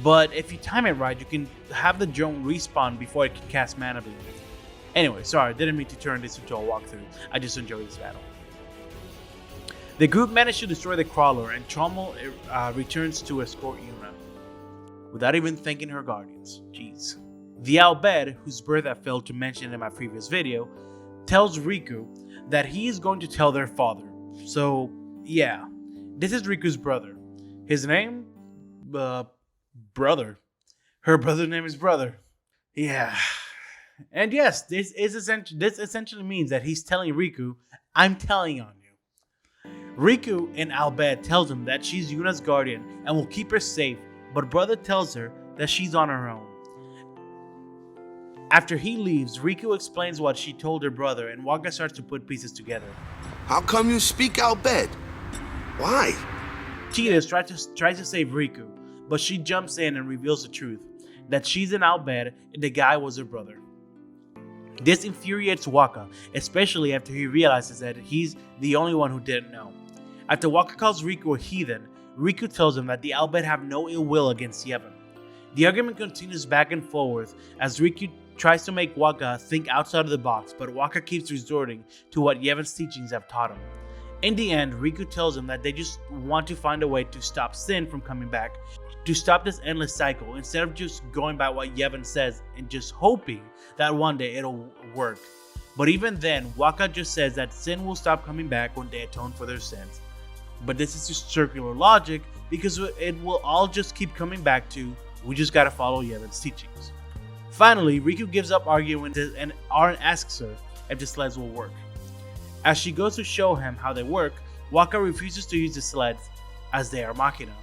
But if you time it right, you can have the drone respawn before it can cast mana beam. Anyway, sorry, didn't mean to turn this into a walkthrough. I just enjoyed this battle. The group managed to destroy the Crawler, and Chomo returns to escort Yuna, without even thanking her guardians. Jeez. The Albed, whose birth I failed to mention in my previous video, tells Riku that he is going to tell their father. So, yeah, this is Riku's brother. His name? Brother. Her brother's name is Brother. Yeah. And yes, this essentially means that he's telling Riku, I'm telling on you. Riku and Albed tells him that she's Yuna's guardian and will keep her safe, but Brother tells her that she's on her own. After he leaves, Riku explains what she told her brother, and Waka starts to put pieces together. How come you speak Albed? Why? Titus tries to save Riku, but she jumps in and reveals the truth, that she's an Albed and the guy was her brother. This infuriates Waka, especially after he realizes that he's the only one who didn't know. After Waka calls Riku a heathen, Riku tells him that the Albed have no ill will against Yevon. The argument continues back and forth as Riku tries to make Waka think outside of the box, but Waka keeps resorting to what Yevon's teachings have taught him. In the end, Riku tells him that they just want to find a way to stop Sin from coming back, to stop this endless cycle, instead of just going by what Yevon says and just hoping that one day it'll work. But even then, Waka just says that Sin will stop coming back when they atone for their sins. But this is just circular logic, because it will all just keep coming back to, we just gotta follow Yevon's teachings. Finally, Riku gives up arguing and Aaron asks her if the sleds will work. As she goes to show him how they work, Waka refuses to use the sleds as they are machina.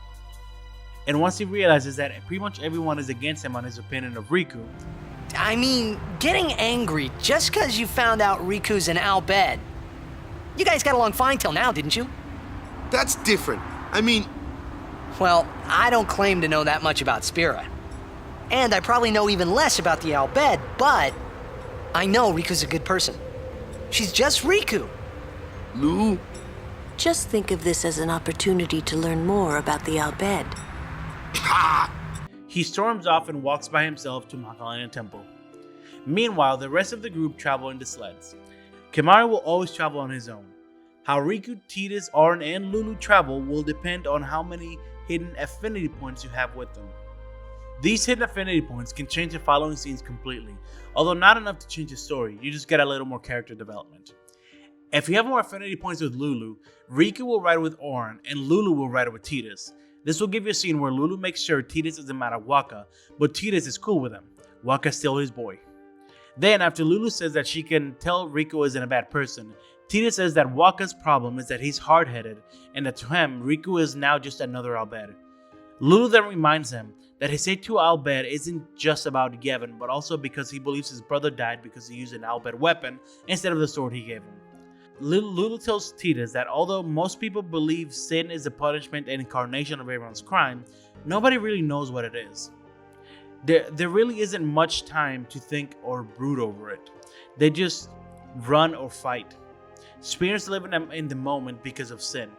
And once he realizes that pretty much everyone is against him on his opinion of Riku. I mean, getting angry just because you found out Riku's an Albed. You guys got along fine till now, didn't you? That's different. I mean... Well, I don't claim to know that much about Spira. And I probably know even less about the Albed, but I know Riku's a good person. She's just Riku. Lou? Just think of this as an opportunity to learn more about the Albed. He storms off and walks by himself to Makalani Temple. Meanwhile, the rest of the group travel in the sleds. Kimari will always travel on his own. How Riku, Titus, Auron, and Lulu travel will depend on how many hidden affinity points you have with them. These hidden affinity points can change the following scenes completely, although not enough to change the story, you just get a little more character development. If you have more affinity points with Lulu, Riku will ride with Auron, and Lulu will ride with Titus. This will give you a scene where Lulu makes sure Titus isn't mad at Waka, but Titus is cool with him. Waka's still his boy. Then, after Lulu says that she can tell Riku isn't a bad person, Titus says that Waka's problem is that he's hard-headed, and that to him, Riku is now just another Albed. Lulu then reminds him that his hate to Albed isn't just about Yevon, but also because he believes his brother died because he used an Albed weapon instead of the sword he gave him. Lulu tells Titus that although most people believe sin is the punishment and incarnation of everyone's crime, nobody really knows what it is. There really isn't much time to think or brood over it. They just run or fight. Spirits live in the moment because of sin.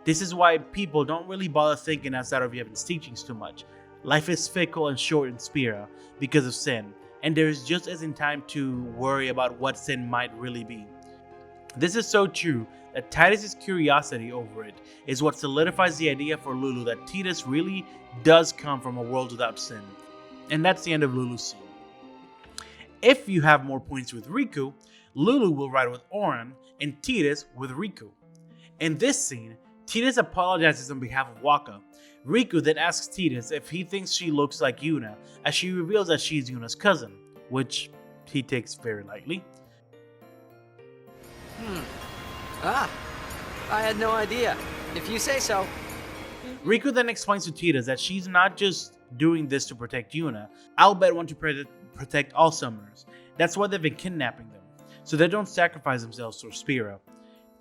This is why people don't really bother thinking outside of Yevon's teachings too much. Life is fickle and short in Spira because of sin, and there is just as in time to worry about what sin might really be. This is so true that Titus's curiosity over it is what solidifies the idea for Lulu that Titus really does come from a world without sin. And that's the end of Lulu's scene. If you have more points with Riku, Lulu will ride with Oren and Titus with Riku. In this scene, Titus apologizes on behalf of Waka. Riku then asks Titus if he thinks she looks like Yuna, as she reveals that she is Yuna's cousin, which he takes very lightly. I had no idea. If you say so. Riku then explains to Titus that she's not just doing this to protect Yuna. Albed want to protect all summoners. That's why they've been kidnapping them, so they don't sacrifice themselves for Spira.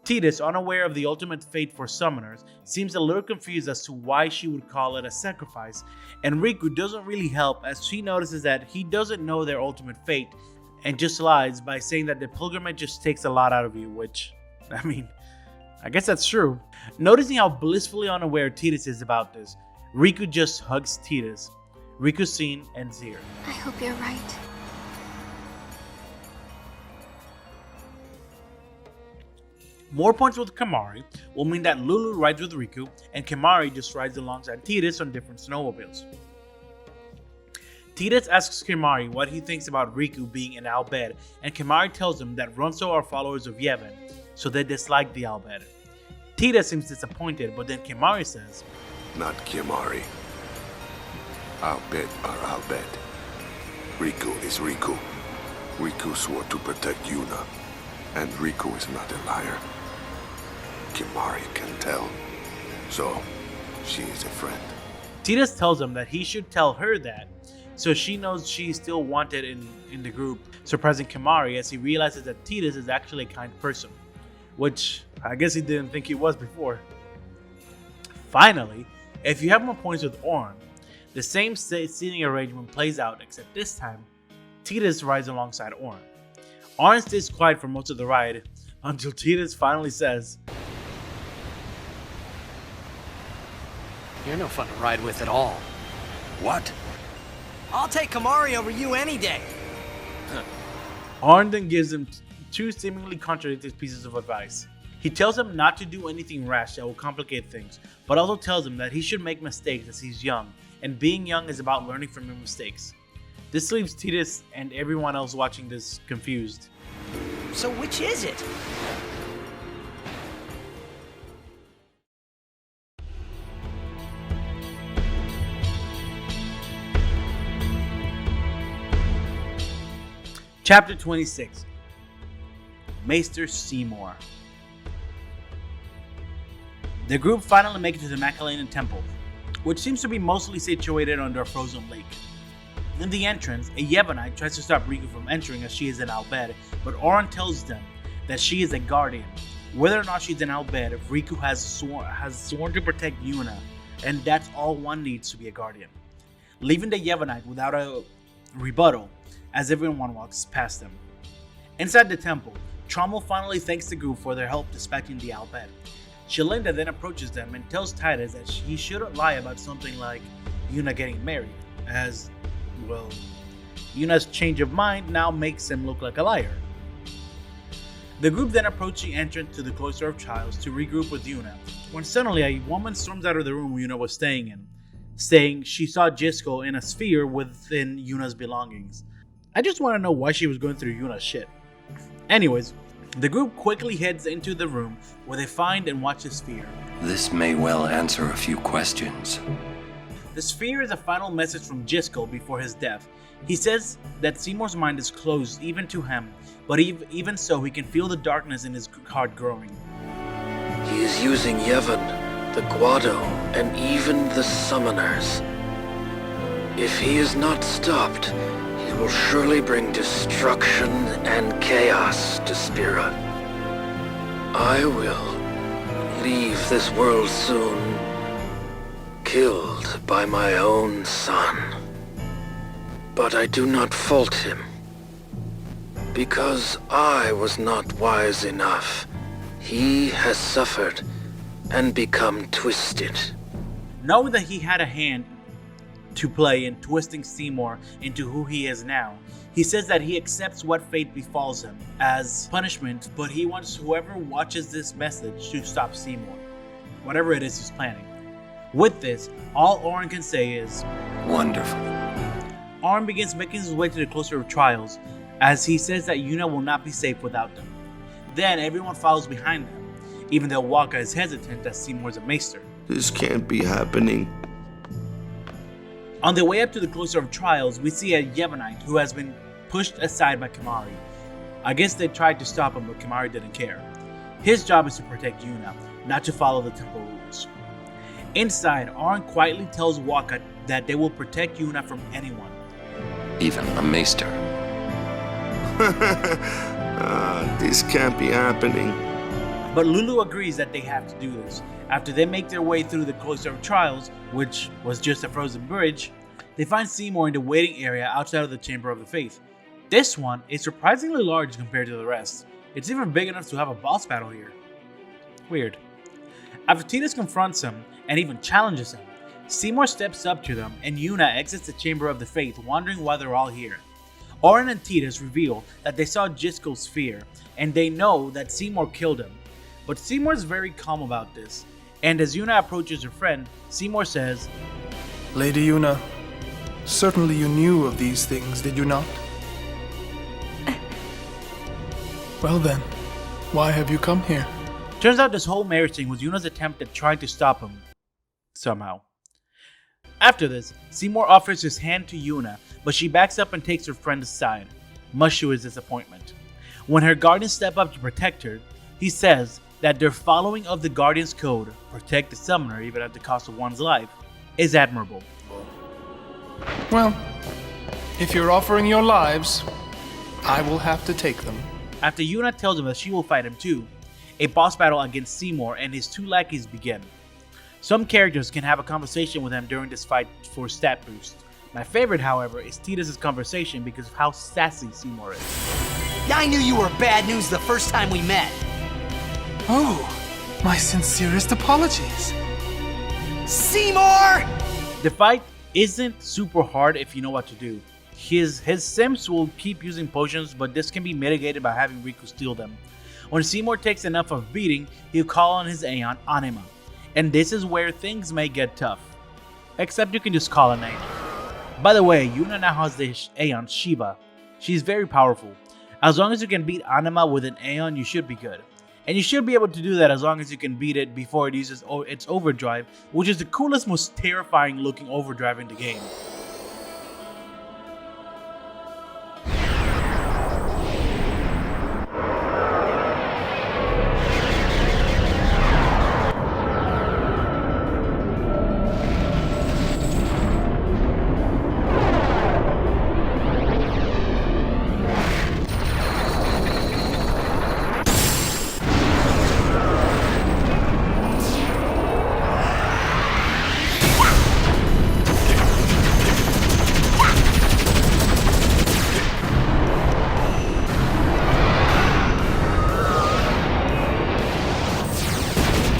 Titus, unaware of the ultimate fate for summoners, seems a little confused as to why she would call it a sacrifice, and Riku doesn't really help as she notices that he doesn't know their ultimate fate and just lies by saying that the pilgrimage just takes a lot out of you, which, I mean, I guess that's true. Noticing how blissfully unaware Titus is about this, Riku just hugs Titus. Riku's scene ends here. I hope you're right. More points with Kimahri will mean that Lulu rides with Riku and Kimahri just rides alongside Titus on different snowmobiles. Titus asks Kimahri what he thinks about Riku being an Albed, and Kimahri tells him that Ronso are followers of Yevon, so they dislike the Albed. Titus seems disappointed, but then Kimahri says, Not Kimahri. Albed are Albed. Riku is Riku. Riku swore to protect Yuna, and Riku is not a liar. Kimahri can tell, so she is a friend. Titus tells him that he should tell her that, so she knows she's still wanted in the group, surprising Kimahri as he realizes that Titus is actually a kind person, which I guess he didn't think he was before. Finally, if you have more points with Oren, the same seating arrangement plays out, except this time, Titus rides alongside Oren. Oren stays quiet for most of the ride, until Titus finally says, You're no fun to ride with at all. What? I'll take Kimahri over you any day. Oren then gives him two seemingly contradictory pieces of advice. He tells him not to do anything rash that will complicate things, but also tells him that he should make mistakes as he's young, and being young is about learning from your mistakes. This leaves Titus and everyone else watching this confused. So which is it? Chapter 26. Maester Seymour. The group finally make it to the Makalani Temple, which seems to be mostly situated under a frozen lake. In the entrance, a Yevonite tries to stop Riku from entering as she is an Albed, but Oren tells them that she is a guardian. Whether or not she's an Albed, Riku has sworn to protect Yuna, and that's all one needs to be a guardian. Leaving the Yevonite without a rebuttal, as everyone walks past them. Inside the temple, Trommel finally thanks the group for their help dispatching the Albed. Shalinda then approaches them and tells Titus that he shouldn't lie about something like Yuna getting married, as, well, Yuna's change of mind now makes him look like a liar. The group then approach the entrance to the Cloister of Trials to regroup with Yuna, when suddenly a woman storms out of the room Yuna was staying in, saying she saw Jisco in a sphere within Yuna's belongings. I just want to know why she was going through Yuna's shit. Anyways, the group quickly heads into the room where they find and watch the sphere. This may well answer a few questions. The sphere is a final message from Jisco before his death. He says that Seymour's mind is closed even to him, but even so he can feel the darkness in his heart growing. He is using Yevon, the Guado, and even the Summoners. If he is not stopped, he will surely bring destruction and chaos to Spira. I will leave this world soon, killed by my own son. But I do not fault him, because I was not wise enough. He has suffered and become twisted. Knowing that he had a hand to play in twisting Seymour into who he is now, he says that he accepts what fate befalls him as punishment, but he wants whoever watches this message to stop Seymour, whatever it is he's planning. With this, all Oren can say is, wonderful. Oren begins making his way to the cloister of trials, as he says that Yuna will not be safe without them. Then everyone follows behind them, even though Waka is hesitant as Seymour's a maester. This can't be happening. On their way up to the cloister of trials, we see a Yevonite who has been pushed aside by Kimahri. I guess they tried to stop him, but Kimahri didn't care. His job is to protect Yuna, not to follow the temple rules. Inside, Oren quietly tells Waka that they will protect Yuna from anyone. Even a maester. This can't be happening. But Lulu agrees that they have to do this. After they make their way through the cloister of trials, which was just a frozen bridge, they find Seymour in the waiting area outside of the Chamber of the Faith. This one is surprisingly large compared to the rest. It's even big enough to have a boss battle here. Weird. After Titus confronts him and even challenges him, Seymour steps up to them and Yuna exits the Chamber of the Faith, wondering why they're all here. Oren and Titus reveal that they saw Jiskel's sphere, and they know that Seymour killed him. But Seymour's very calm about this, and as Yuna approaches her friend, Seymour says, Lady Yuna, certainly you knew of these things, did you not? Well then, why have you come here? Turns out this whole marriage thing was Yuna's attempt at trying to stop him. Somehow. After this, Seymour offers his hand to Yuna, but she backs up and takes her friend aside, much to his disappointment. When her guardians step up to protect her, he says that their following of the Guardian's code, protect the summoner even at the cost of one's life, is admirable. Well, if you're offering your lives, I will have to take them. After Yuna tells him that she will fight him too, a boss battle against Seymour and his two lackeys begin. Some characters can have a conversation with him during this fight for stat boost. My favorite, however, is Titus' conversation because of how sassy Seymour is. I knew you were bad news the first time we met. Oh, my sincerest apologies. Seymour! The fight isn't super hard if you know what to do. His Sims will keep using potions, but this can be mitigated by having Riku steal them. When Seymour takes enough of beating, he'll call on his Aeon, Anima. And this is where things may get tough. Except you can just call an Aeon. By the way, Yuna now has the Aeon Shiva. She's very powerful. As long as you can beat Anima with an Aeon, you should be good. And you should be able to do that as long as you can beat it before it uses its overdrive, which is the coolest, most terrifying looking overdrive in the game.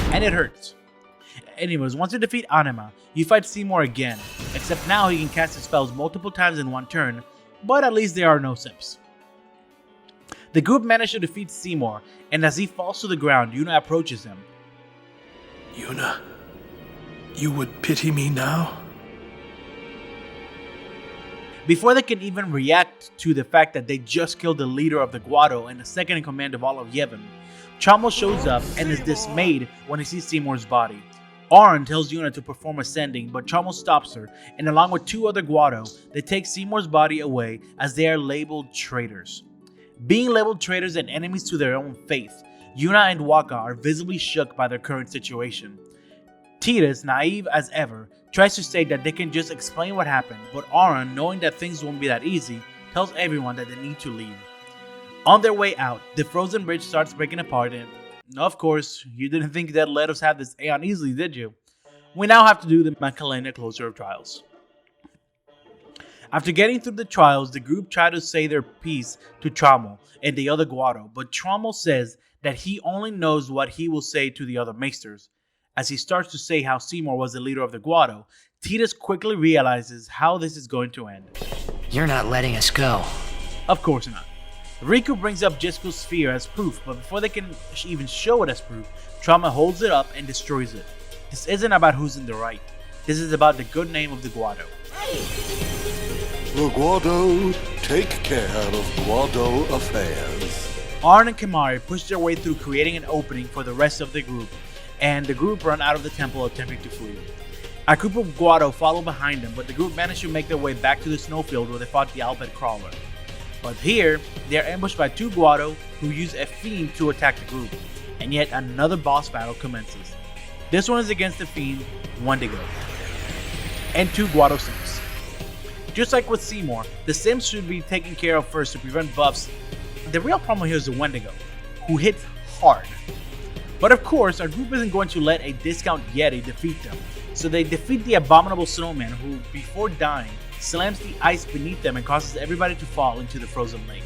And it hurts. Anyways, once you defeat Anima, you fight Seymour again, except now he can cast his spells multiple times in one turn, but at least there are no simps. The group managed to defeat Seymour, and as he falls to the ground, Yuna approaches him. Yuna, you would pity me now? Before they can even react to the fact that they just killed the leader of the Guado and the second in command of all of Yevon, Chamo shows up and is dismayed when he sees Seymour's body. Oren tells Yuna to perform ascending, but Chamo stops her, and along with two other Guado, they take Seymour's body away as they are labeled traitors. Being labeled traitors and enemies to their own faith, Yuna and Waka are visibly shook by their current situation. Titus, naive as ever, tries to state that they can just explain what happened, but Oren, knowing that things won't be that easy, tells everyone that they need to leave. On their way out, the frozen bridge starts breaking apart and Of course, you didn't think that let us have this Aeon easily, did you? We now have to do the Makalani closer of trials. After getting through the trials, the group try to say their piece to Trommel and the other Guado, but Trommel says that he only knows what he will say to the other Maesters. As he starts to say how Seymour was the leader of the Guado, Titus quickly realizes how this is going to end. You're not letting us go. Of course not. Riku brings up Jisco's sphere as proof, but before they can even show it as proof, Trommel holds it up and destroys it. This isn't about who's in the right. This is about the good name of the Guado. The Guado take care of Guado affairs. Arn and Kimari push their way through, creating an opening for the rest of the group, and the group run out of the temple attempting to flee. A group of Guado follow behind them, but the group manage to make their way back to the snowfield where they fought the Albed crawler. But here, they are ambushed by two Guado who use a fiend to attack the group, and yet another boss battle commences. This one is against the fiend, Wendigo, and two Guado Sims. Just like with Seymour, the Sims should be taken care of first to prevent buffs. The real problem here is the Wendigo, who hits hard. But of course, our group isn't going to let a discount Yeti defeat them, so they defeat the abominable snowman who, before dying, slams the ice beneath them and causes everybody to fall into the frozen lake.